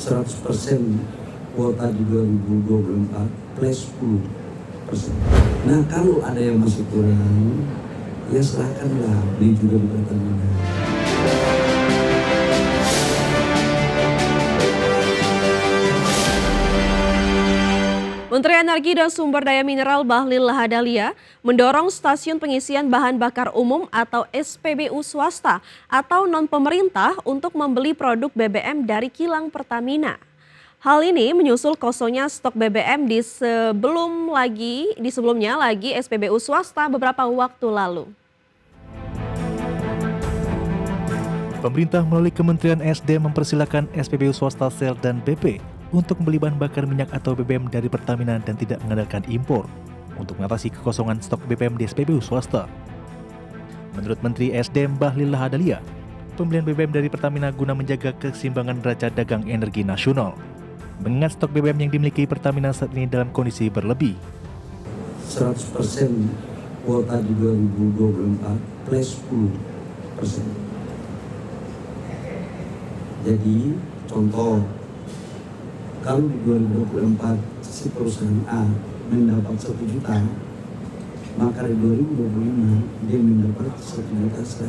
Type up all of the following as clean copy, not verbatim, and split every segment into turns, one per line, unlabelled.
100% kuota di 2024 plus 10%. Nah, kalau ada yang masih kurang, ya silakanlah beli juga di Pertamina.
Menteri Energi dan Sumber Daya Mineral Bahlil Lahadalia mendorong stasiun pengisian bahan bakar umum atau SPBU swasta atau non-pemerintah untuk membeli produk BBM dari kilang Pertamina. Hal ini menyusul kosongnya stok BBM di sebelumnya lagi SPBU swasta beberapa waktu lalu.
Pemerintah melalui Kementerian SDM mempersilakan SPBU swasta Shell dan BP untuk membeli bahan bakar minyak atau BBM dari Pertamina dan tidak mengandalkan impor untuk mengatasi kekosongan stok BBM di SPBU swasta. Menurut Menteri SDM Bahlil Lahadalia, pembelian BBM dari Pertamina guna menjaga keseimbangan neraca dagang energi nasional. Mengingat stok BBM yang dimiliki Pertamina saat ini dalam kondisi berlebih.
100% kuota di 2024 plus 10%. Jadi contoh, kalau di 2024 si perusahaan A mendapat 1 juta, maka di 2025 dia mendapat 1.100.000.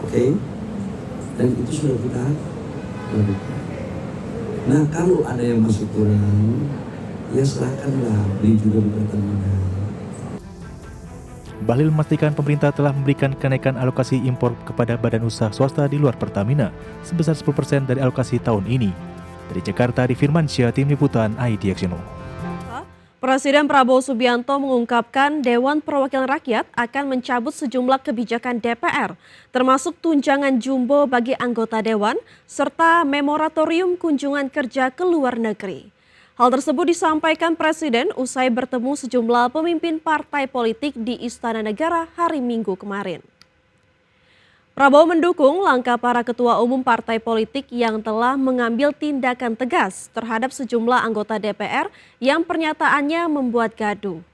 Oke? Dan itu sudah kita lakukan. Nah, kalau ada yang masih kurang, ya silakanlah beli juga di Pertamina.
Bahlil memastikan pemerintah telah memberikan kenaikan alokasi impor kepada badan usaha swasta di luar Pertamina sebesar 10% dari alokasi tahun ini. Dari Jakarta, di Firmansyah, Tim Liputan IDX Channel.
Presiden Prabowo Subianto mengungkapkan Dewan Perwakilan Rakyat akan mencabut sejumlah kebijakan DPR, termasuk tunjangan jumbo bagi anggota Dewan, serta memoratorium kunjungan kerja ke luar negeri. Hal tersebut disampaikan Presiden usai bertemu sejumlah pemimpin partai politik di Istana Negara hari Minggu kemarin. Prabowo mendukung langkah para ketua umum partai politik yang telah mengambil tindakan tegas terhadap sejumlah anggota DPR yang pernyataannya membuat gaduh.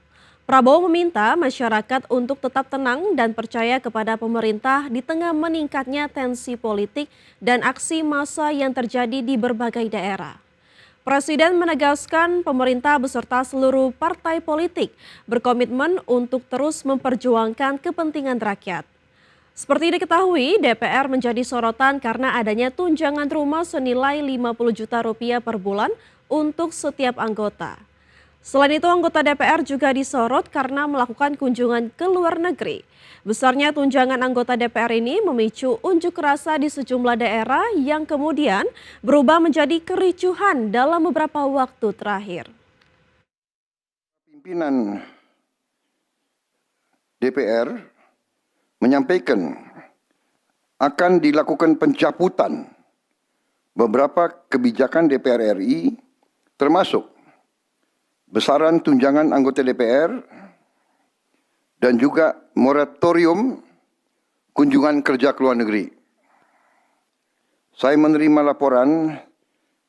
Prabowo meminta masyarakat untuk tetap tenang dan percaya kepada pemerintah di tengah meningkatnya tensi politik dan aksi massa yang terjadi di berbagai daerah. Presiden menegaskan pemerintah beserta seluruh partai politik berkomitmen untuk terus memperjuangkan kepentingan rakyat. Seperti diketahui, DPR menjadi sorotan karena adanya tunjangan rumah senilai 50 juta rupiah per bulan untuk setiap anggota. Selain itu, anggota DPR juga disorot karena melakukan kunjungan ke luar negeri. Besarnya tunjangan anggota DPR ini memicu unjuk rasa di sejumlah daerah yang kemudian berubah menjadi kericuhan dalam beberapa waktu terakhir.
Pimpinan DPR menyampaikan akan dilakukan pencabutan beberapa kebijakan DPR RI, termasuk besaran tunjangan anggota DPR dan juga moratorium kunjungan kerja ke luar negeri. Saya menerima laporan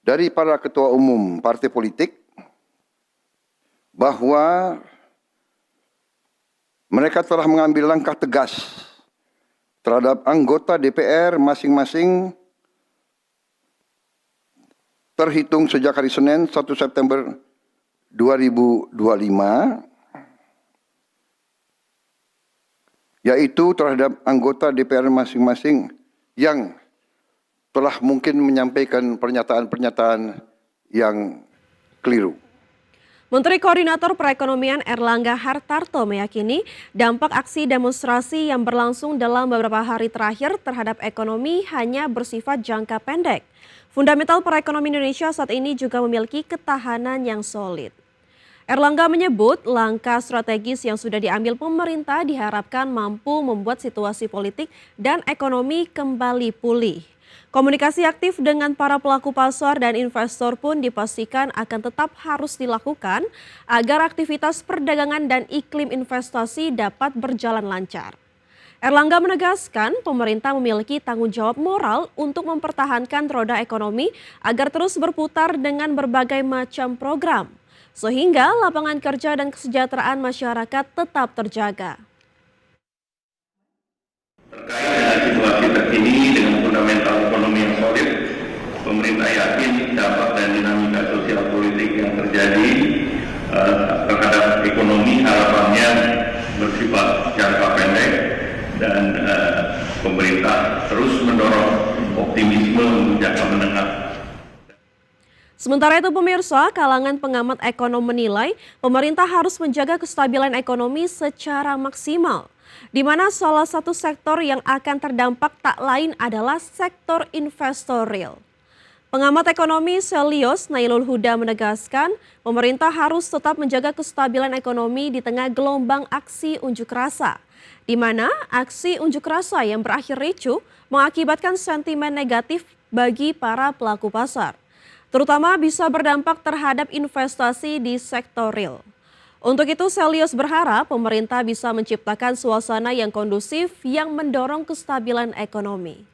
dari para ketua umum partai politik bahwa mereka telah mengambil langkah tegas terhadap anggota DPR masing-masing terhitung sejak hari Senin 1 September 2025, yaitu terhadap anggota DPR masing-masing yang telah mungkin menyampaikan pernyataan-pernyataan yang keliru.
Menteri Koordinator Perekonomian Erlangga Hartarto meyakini dampak aksi demonstrasi yang berlangsung dalam beberapa hari terakhir terhadap ekonomi hanya bersifat jangka pendek. Fundamental perekonomian Indonesia saat ini juga memiliki ketahanan yang solid. Erlangga menyebut langkah strategis yang sudah diambil pemerintah diharapkan mampu membuat situasi politik dan ekonomi kembali pulih. Komunikasi aktif dengan para pelaku pasar dan investor pun dipastikan akan tetap harus dilakukan agar aktivitas perdagangan dan iklim investasi dapat berjalan lancar. Erlangga menegaskan pemerintah memiliki tanggung jawab moral untuk mempertahankan roda ekonomi agar terus berputar dengan berbagai macam program, sehingga lapangan kerja dan kesejahteraan masyarakat tetap terjaga.
Terkait dengan situasi terkini dengan fundamental jangka pendek dan pemerintah terus mendorong optimisme untuk jangka menengah.
Sementara itu pemirsa, kalangan pengamat ekonom menilai pemerintah harus menjaga kestabilan ekonomi secara maksimal, di mana salah satu sektor yang akan terdampak tak lain adalah sektor investor real. Pengamat ekonomi Selios Nailul Huda menegaskan pemerintah harus tetap menjaga kestabilan ekonomi di tengah gelombang aksi unjuk rasa, di mana aksi unjuk rasa yang berakhir ricuh mengakibatkan sentimen negatif bagi para pelaku pasar, terutama bisa berdampak terhadap investasi di sektor real. Untuk itu Selios berharap pemerintah bisa menciptakan suasana yang kondusif yang mendorong kestabilan ekonomi.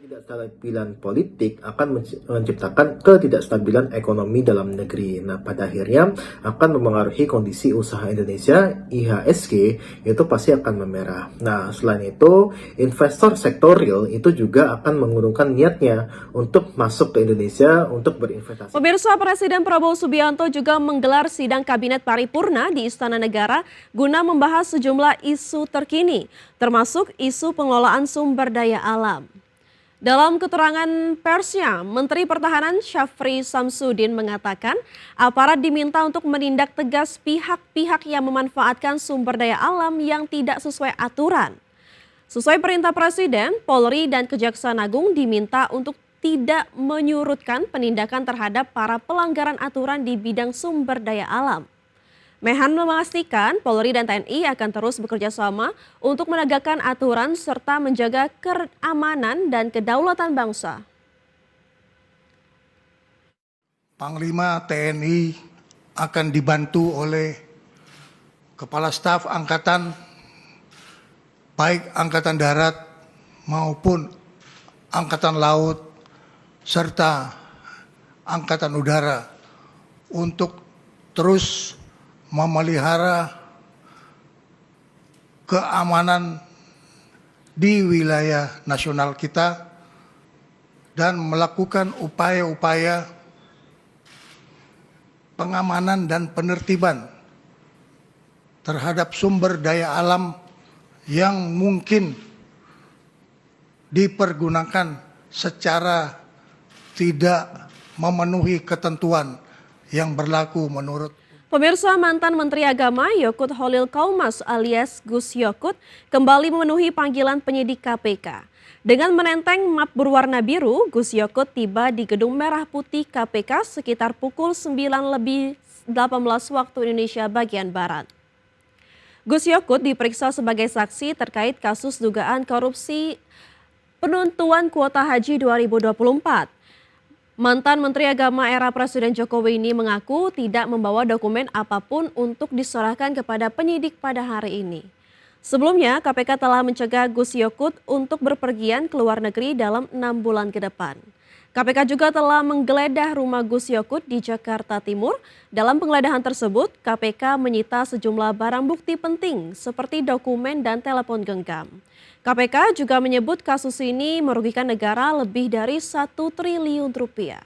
Ketidakstabilan politik akan menciptakan ketidakstabilan ekonomi dalam negeri. Nah, pada akhirnya akan memengaruhi kondisi usaha Indonesia, IHSG itu pasti akan memerah. Nah, selain itu, investor sektor real itu juga akan mengurungkan niatnya untuk masuk ke Indonesia untuk berinvestasi.
Pemirsa, Presiden Prabowo Subianto juga menggelar sidang kabinet paripurna di Istana Negara guna membahas sejumlah isu terkini, termasuk isu pengelolaan sumber daya alam. Dalam keterangan persnya, Menteri Pertahanan Syafri Samsudin mengatakan aparat diminta untuk menindak tegas pihak-pihak yang memanfaatkan sumber daya alam yang tidak sesuai aturan. Sesuai perintah Presiden, Polri dan Kejaksaan Agung diminta untuk tidak menyurutkan penindakan terhadap para pelanggaran aturan di bidang sumber daya alam. Mehan memastikan Polri dan TNI akan terus bekerja sama untuk menegakkan aturan serta menjaga keamanan dan kedaulatan bangsa.
Panglima TNI akan dibantu oleh Kepala Staf Angkatan, baik Angkatan Darat maupun Angkatan Laut, serta Angkatan Udara untuk terus memelihara keamanan di wilayah nasional kita dan melakukan upaya-upaya pengamanan dan penertiban terhadap sumber daya alam yang mungkin dipergunakan secara tidak memenuhi ketentuan yang berlaku menurut.
Pemirsa, mantan Menteri Agama Yakut Holil Kaumas alias Gus Yakut kembali memenuhi panggilan penyidik KPK. Dengan menenteng map berwarna biru, Gus Yakut tiba di Gedung Merah Putih KPK sekitar pukul 9:18 waktu Indonesia bagian Barat. Gus Yakut diperiksa sebagai saksi terkait kasus dugaan korupsi penentuan kuota haji 2024. Mantan Menteri Agama era Presiden Jokowi ini mengaku tidak membawa dokumen apapun untuk diserahkan kepada penyidik pada hari ini. Sebelumnya, KPK telah mencegah Gus Yakut untuk berpergian ke luar negeri dalam 6 bulan ke depan. KPK juga telah menggeledah rumah Gus Yakut di Jakarta Timur. Dalam penggeledahan tersebut, KPK menyita sejumlah barang bukti penting seperti dokumen dan telepon genggam. KPK juga menyebut kasus ini merugikan negara lebih dari 1 triliun rupiah.